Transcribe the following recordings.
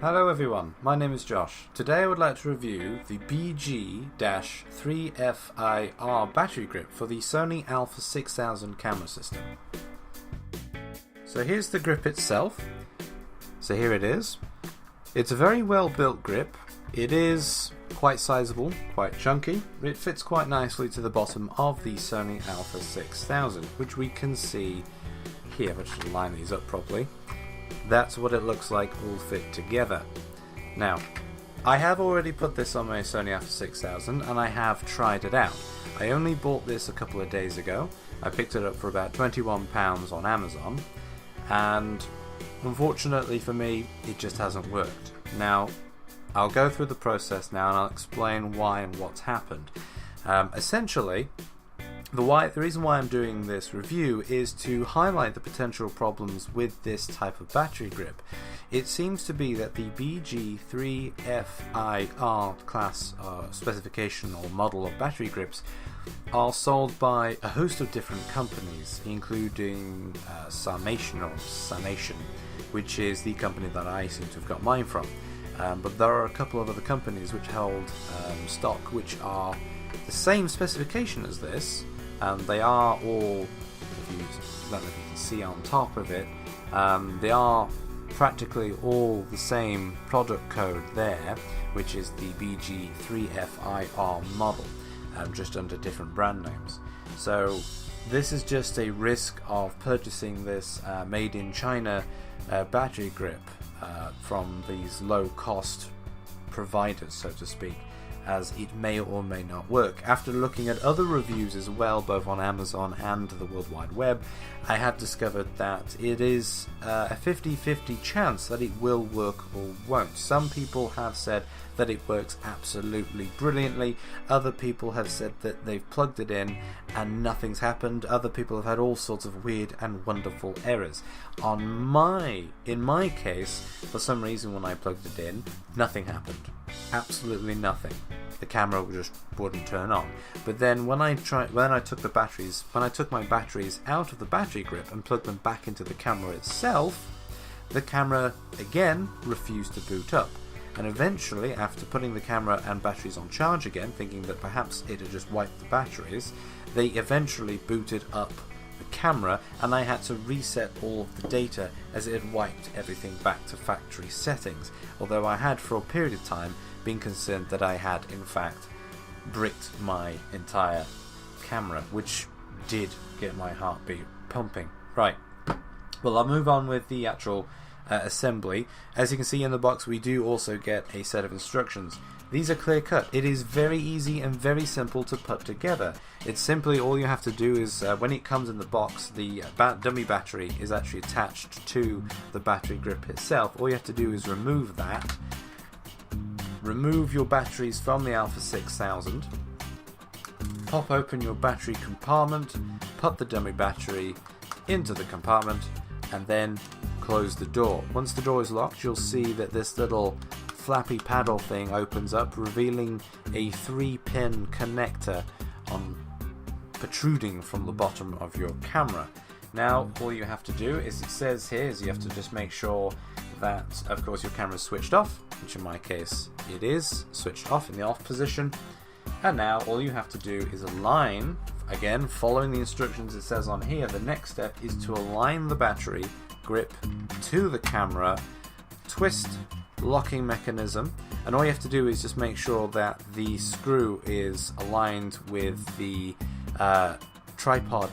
Hello everyone, my name is Josh. Today I would like to review the BG-3FIR battery grip for the Sony Alpha 6000 camera system. So here's the grip itself. So here it is. It's a very well built grip. It is quite sizable, quite chunky. It fits quite nicely to the bottom of the Sony Alpha 6000, which we can see here. If I just line these up properly. That's what it looks like all fit together. Now, I have already put this on my Sony Alpha 6000 and I have tried it out. I only bought this a couple of days ago. I picked it up for about £21 on Amazon, and unfortunately for me, it just hasn't worked. Now, I'll go through the process now and I'll explain why and what's happened. Essentially, the reason why I'm doing this review is to highlight the potential problems with this type of battery grip. It seems to be that the BG-3FIR class specification or model of battery grips are sold by a host of different companies, including Sanation, which is the company that I seem to have got mine from. But there are a couple of other companies which hold stock which are the same specification as this. And they are all, if you can see on top of it, they are practically all the same product code there, which is the BG-3FIR model, just under different brand names. So this is just a risk of purchasing this made in China battery grip from these low cost providers, so to speak, as it may or may not work. After looking at other reviews as well, both on Amazon and the World Wide Web, I have discovered that it is a 50-50 chance that it will work or won't. Some people have said that it works absolutely brilliantly. Other people have said that they've plugged it in and nothing's happened. Other people have had all sorts of weird and wonderful errors. In my case, for some reason when I plugged it in, nothing happened. Absolutely nothing. The camera just wouldn't turn on. But then when I took my batteries out of the battery grip and plugged them back into the camera itself, the camera again refused to boot up. And eventually, after putting the camera and batteries on charge again, thinking that perhaps it had just wiped the batteries, they eventually booted up the camera, and I had to reset all of the data as it had wiped everything back to factory settings. Although I had for a period of time been concerned that I had in fact bricked my entire camera, which did get my heartbeat pumping. Right, well, I'll move on with the actual assembly. As you can see in the box, we do also get a set of instructions. These are clear cut. It is very easy and very simple to put together. It's simply, all you have to do is, when it comes in the box, the dummy battery is actually attached to the battery grip itself. All you have to do is remove that. Remove your batteries from the Alpha 6000. Pop open your battery compartment. Put the dummy battery into the compartment, and then close the door. Once the door is locked, you'll see that this little flappy paddle thing opens up, revealing a 3-pin connector protruding from the bottom of your camera. Now all you have to do is, it says here, is you have to just make sure that, of course, your camera is switched off, which in my case it is switched off in the off position. And now all you have to do is align, again following the instructions it says on here. The next step is to align the battery grip to the camera, twist locking mechanism, and all you have to do is just make sure that the screw is aligned with the tripod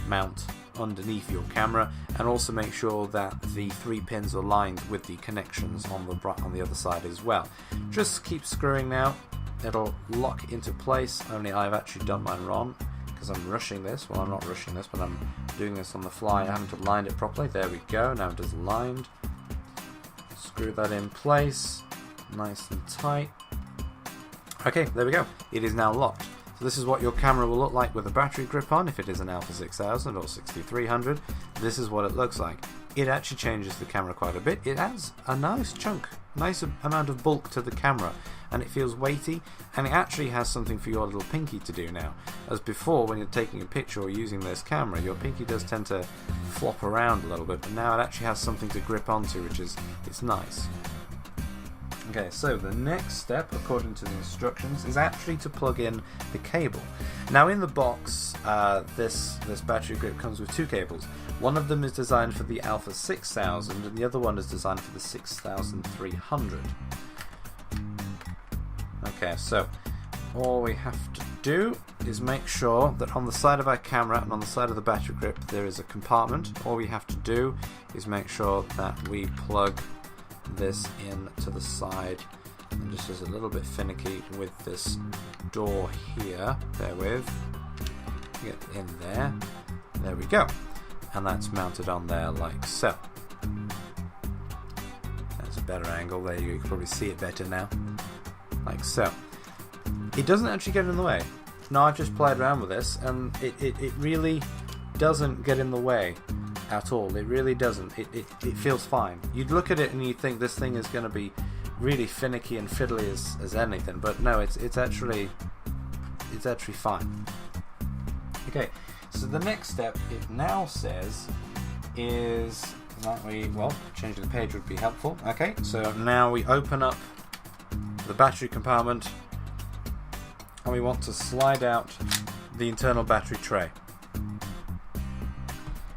mount underneath your camera, and also make sure that the 3 pins are aligned with the connections on the other side as well. Just keep screwing now, it'll lock into place. Only I've actually done mine wrong because I'm rushing this. Well, I'm not rushing this, but I'm doing this on the fly. I haven't aligned it properly. There we go, now it is aligned. Screw that in place, nice and tight. Okay, there we go. It is now locked. So this is what your camera will look like with a battery grip on. If it is an Alpha 6000 or 6300, this is what it looks like. It actually changes the camera quite a bit. It adds a nice amount of bulk to the camera, and it feels weighty, and it actually has something for your little pinky to do now. As before, when you're taking a picture or using this camera, your pinky does tend to flop around a little bit, but now it actually has something to grip onto, which is, it's nice. Okay, so the next step, according to the instructions, is actually to plug in the cable. Now in the box, this battery grip comes with two cables. One of them is designed for the Alpha 6000 and the other one is designed for the 6300. Okay, so all we have to do is make sure that on the side of our camera and on the side of the battery grip there is a compartment. All we have to do is make sure that we plug this in to the side, and just as a little bit finicky with this door here, bear with, get in there we go, and that's mounted on there like so. That's a better angle, there you can probably see it better now, like so. It doesn't actually get in the way. Now I've just played around with this and it really doesn't get in the way at all. It really doesn't. It feels fine. You'd look at it and you'd think this thing is going to be really finicky and fiddly as anything, but no, it's actually fine. Okay, so the next step it now says is that changing the page would be helpful. Okay, so now we open up the battery compartment and we want to slide out the internal battery tray.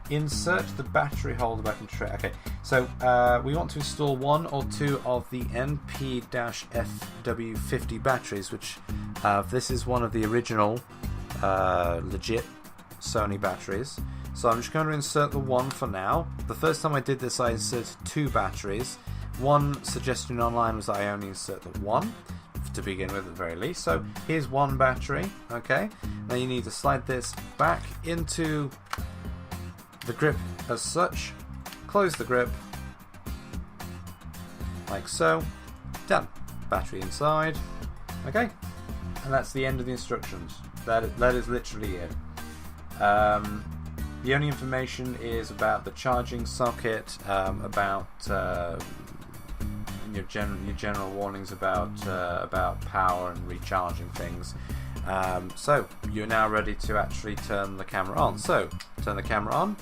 Insert the battery holder back in the tray. Okay, so we want to install one or two of the NP-FW50 batteries, which this is one of the original legit Sony batteries. So I'm just going to insert the one for now. The first time I did this I inserted two batteries. One suggestion online was that I only insert the one to begin with at the very least. So here's one battery. Okay, now you need to slide this back into the grip as such, close the grip like so, done. Battery inside. Okay, and that's the end of the instructions. That is literally it. The only information is about the charging socket, about your general warnings about power and recharging things. So you're now ready to actually turn the camera on. So turn the camera on.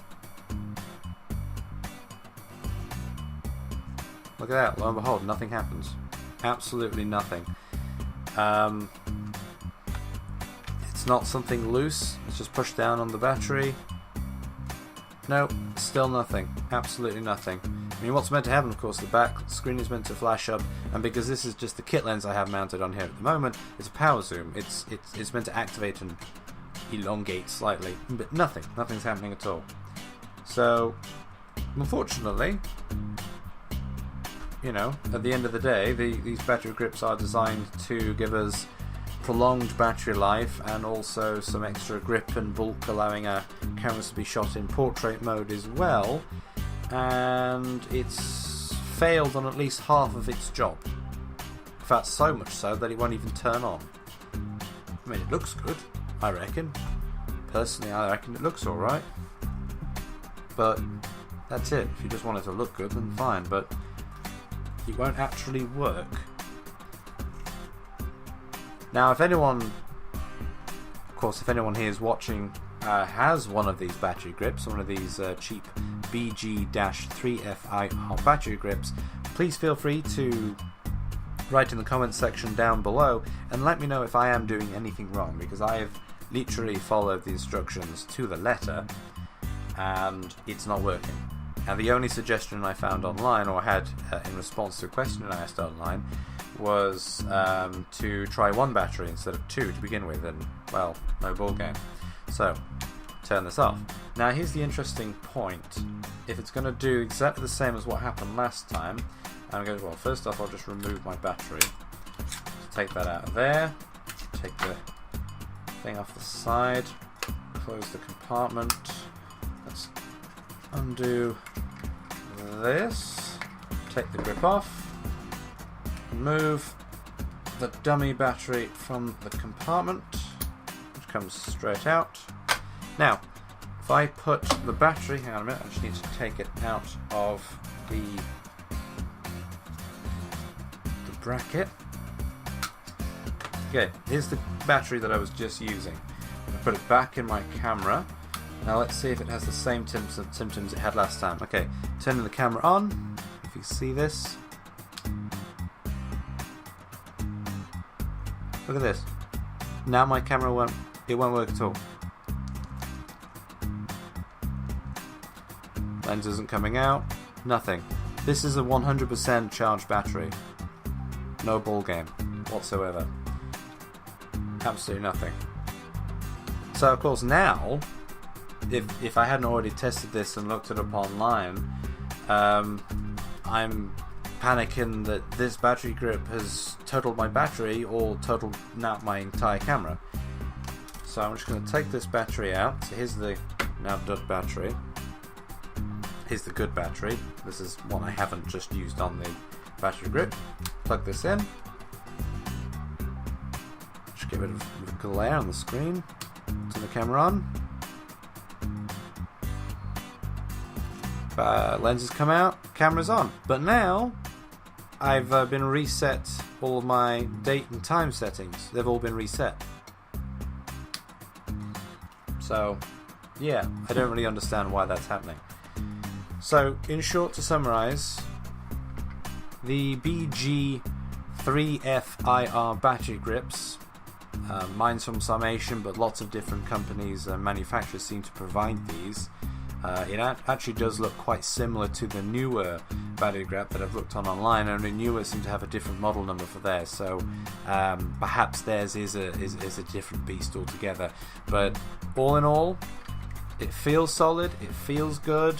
Look at that, lo and behold, nothing happens. Absolutely nothing. It's not something loose, it's just pushed down on the battery. No, still nothing. Absolutely nothing. I mean, what's meant to happen, of course, the back screen is meant to flash up, and because this is just the kit lens I have mounted on here at the moment, it's a power zoom. It's meant to activate and elongate slightly, but nothing's happening at all. So, unfortunately, you know, at the end of the day, these battery grips are designed to give us prolonged battery life and also some extra grip and bulk, allowing our cameras to be shot in portrait mode as well, and it's failed on at least half of its job. In fact, so much so that it won't even turn on. I mean, it looks good, I reckon. Personally, I reckon it looks alright. But that's it. If you just want it to look good, then fine, but it won't actually work. Now, if anyone here is watching has one of these battery grips, one of these cheap BG-3FIR battery grips, please feel free to write in the comments section down below and let me know if I am doing anything wrong, because I have literally followed the instructions to the letter and it's not working. And the only suggestion I found online, or had in response to a question I asked online, was to try one battery instead of two to begin with, and well, no ball game. So, turn this off. Now here's the interesting point. If it's going to do exactly the same as what happened last time, I'm going to, well, first off I'll just remove my battery. Take that out of there, take the thing off the side, close the compartment, let's undo this, take the grip off, move the dummy battery from the compartment, which comes straight out. Now, if I put the battery, hang on a minute, I just need to take it out of the bracket. Okay, here's the battery that I was just using. I put it back in my camera. Now let's see if it has the same symptoms it had last time. Okay, turning the camera on, if you see this. Look at this. Now my camera won't work at all. Lens isn't coming out. Nothing. This is a 100% charged battery. No ball game whatsoever. Absolutely nothing. So of course now, if I hadn't already tested this and looked it up online, I'm panicking that this battery grip has totaled my battery or totaled now my entire camera. So I'm just going to take this battery out. So here's the now dud battery. Here's the good battery. This is one I haven't just used on the battery grip. Plug this in. Just get rid of glare on the screen. Turn the camera on. Lenses come out, camera's on. But now I've been reset all of my date and time settings. They've all been reset. So yeah, I don't really understand why that's happening. So in short, to summarize, the BG-3FIR battery grips, mine's from Summation, but lots of different companies and manufacturers seem to provide these. It actually does look quite similar to the newer battery grip that I've looked on online, and the newer seem to have a different model number for theirs, so perhaps theirs is a different beast altogether. But all in all, it feels solid, it feels good,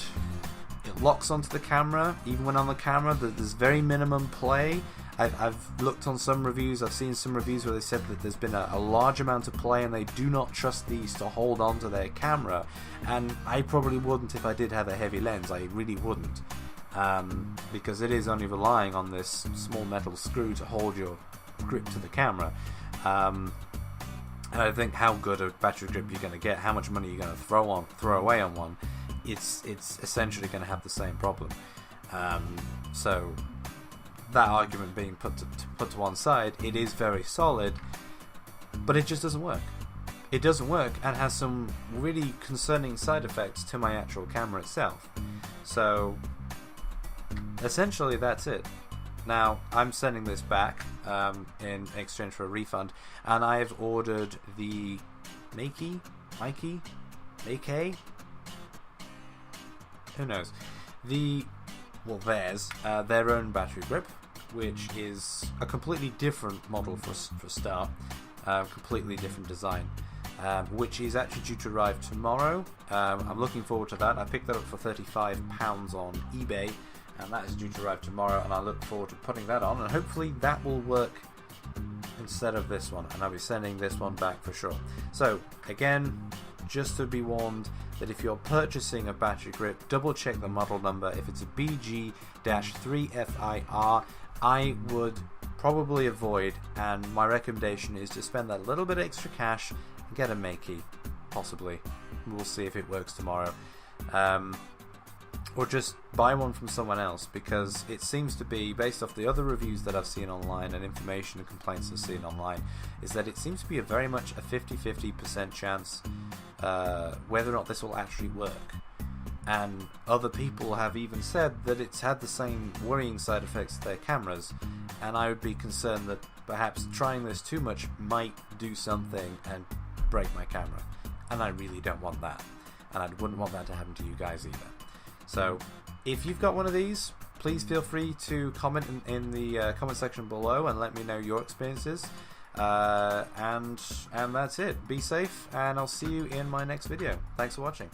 it locks onto the camera. Even when on the camera, there's very minimum play. I've looked on some reviews, I've seen some reviews where they said that there's been a large amount of play and they do not trust these to hold on to their camera, and I probably wouldn't if I did have a heavy lens. I really wouldn't, because it is only relying on this small metal screw to hold your grip to the camera. And I think how good a battery grip you're going to get, how much money you're going to throw away on one, it's essentially going to have the same problem. So that argument being put to one side, it is very solid, but it just doesn't work. It doesn't work and has some really concerning side effects to my actual camera itself. So essentially that's it. Now I'm sending this back in exchange for a refund, and I've ordered the Makey, who knows, theirs, their own battery grip, which is a completely different model for a start, completely different design, which is actually due to arrive tomorrow. I'm looking forward to that. I picked that up for £35 on eBay, and that is due to arrive tomorrow, and I look forward to putting that on, and hopefully that will work instead of this one, and I'll be sending this one back for sure. So again, just to be warned that if you're purchasing a battery grip, double check the model number. If it's a BG-3FIR, I would probably avoid, and my recommendation is to spend that little bit extra cash and get a Makey, possibly. We'll see if it works tomorrow. Or just buy one from someone else, because it seems to be, based off the other reviews that I've seen online and information and complaints I've seen online, is that it seems to be very much a 50-50% chance whether or not this will actually work. And other people have even said that it's had the same worrying side effects to their cameras, and I would be concerned that perhaps trying this too much might do something and break my camera, and I really don't want that, and I wouldn't want that to happen to you guys either. So if you've got one of these, please feel free to comment in the comment section below and let me know your experiences. And that's it. Be safe, and I'll see you in my next video. Thanks for watching.